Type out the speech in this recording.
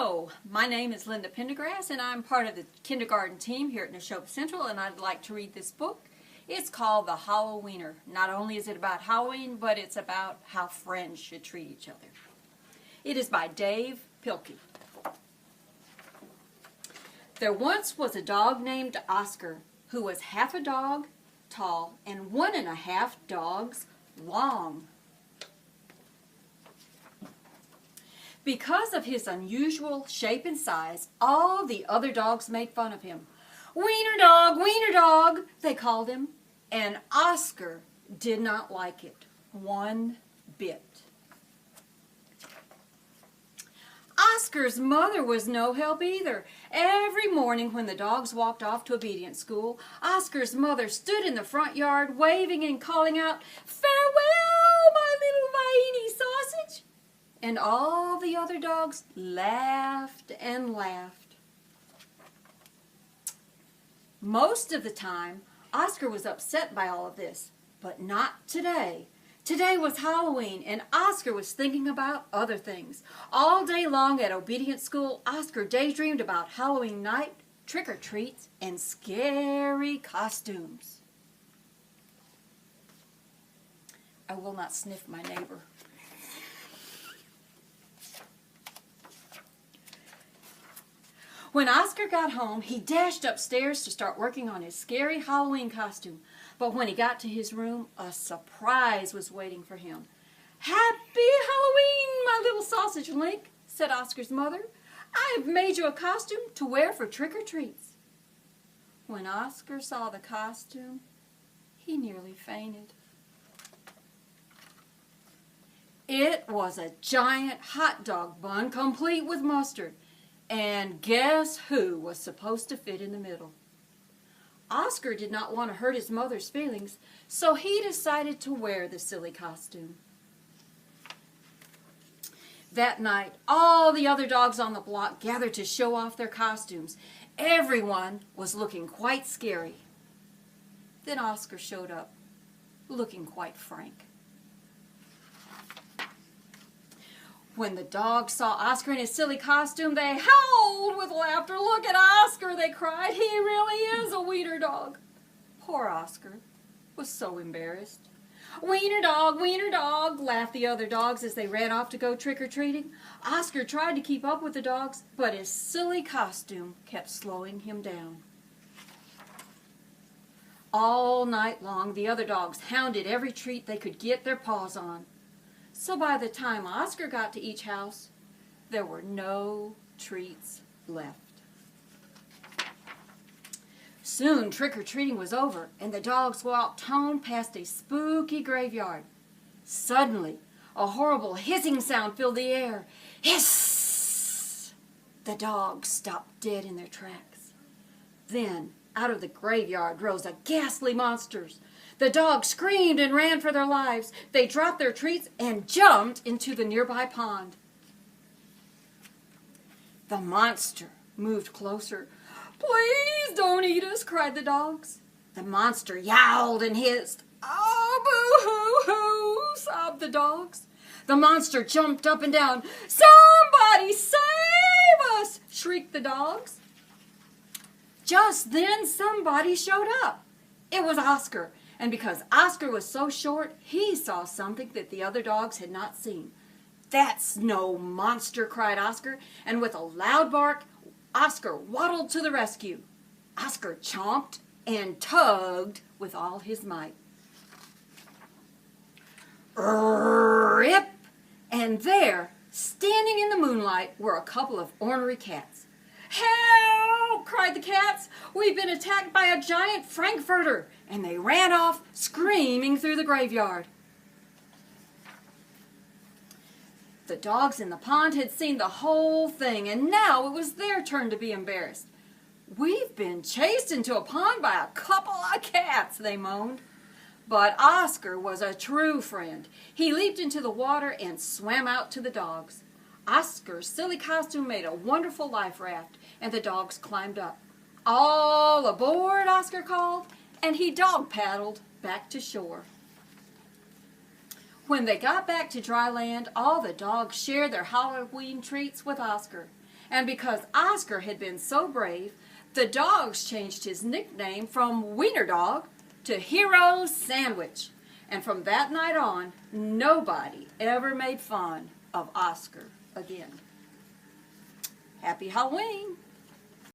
Hello, my name is Linda Pendergrass and I'm part of the kindergarten team here at Neshoba Central, and I'd like to read this book. It's called The Halloweener. Not only is it about Halloween, but it's about how friends should treat each other. It is by Dave Pilkey. There once was a dog named Oscar who was half a dog tall and 1.5 dogs long. Because of his unusual shape and size, all the other dogs made fun of him. Wiener dog, they called him. And Oscar did not like it one bit. Oscar's mother was no help either. Every morning when the dogs walked off to obedience school, Oscar's mother stood in the front yard waving and calling out, "Farewell, my little Vienna sausage!" And all the other dogs laughed and laughed. Most of the time, Oscar was upset by all of this, but not today. Today was Halloween, and Oscar was thinking about other things. All day long at obedience school, Oscar daydreamed about Halloween night, trick-or-treats, and scary costumes. I will not sniff my neighbor. When Oscar got home, he dashed upstairs to start working on his scary Halloween costume. But when he got to his room, a surprise was waiting for him. "Happy Halloween, my little sausage link," said Oscar's mother. "I have made you a costume to wear for trick-or-treats." When Oscar saw the costume, he nearly fainted. It was a giant hot dog bun complete with mustard. And guess who was supposed to fit in the middle? Oscar did not want to hurt his mother's feelings, so he decided to wear the silly costume. That night, all the other dogs on the block gathered to show off their costumes. Everyone was looking quite scary. Then Oscar showed up, looking quite frank. When the dogs saw Oscar in his silly costume, they howled with laughter. "Look at Oscar," they cried. "He really is a wiener dog." Poor Oscar was so embarrassed. Wiener dog," laughed the other dogs as they ran off to go trick-or-treating. Oscar tried to keep up with the dogs, but his silly costume kept slowing him down. All night long, the other dogs hounded every treat they could get their paws on. So by the time Oscar got to each house, there were no treats left. Soon trick-or-treating was over, and the dogs walked home past a spooky graveyard. Suddenly, a horrible hissing sound filled the air. Hiss! The dogs stopped dead in their tracks. Then, out of the graveyard rose a ghastly monster. The dogs screamed and ran for their lives. They dropped their treats and jumped into the nearby pond. The monster moved closer. "Please don't eat us," cried the dogs. The monster yowled and hissed. "Oh, boo-hoo-hoo," sobbed the dogs. The monster jumped up and down. "Somebody save us," shrieked the dogs. Just then somebody showed up. It was Oscar. And because Oscar was so short, he saw something that the other dogs had not seen. "That's no monster," cried Oscar, and with a loud bark, Oscar waddled to the rescue. Oscar chomped and tugged with all his might. Rip! And there, standing in the moonlight, were a couple of ornery cats. "Help!" cried the cats. "We've been attacked by a giant Frankfurter!" And they ran off, screaming through the graveyard. The dogs in the pond had seen the whole thing, and now it was their turn to be embarrassed. "We've been chased into a pond by a couple of cats," they moaned. But Oscar was a true friend. He leaped into the water and swam out to the dogs. Oscar's silly costume made a wonderful life raft, and the dogs climbed up. "All aboard," Oscar called, and he dog-paddled back to shore. When they got back to dry land, all the dogs shared their Halloween treats with Oscar. And because Oscar had been so brave, the dogs changed his nickname from Wiener Dog to Hero Sandwich. And from that night on, nobody ever made fun of Oscar again. Happy Halloween!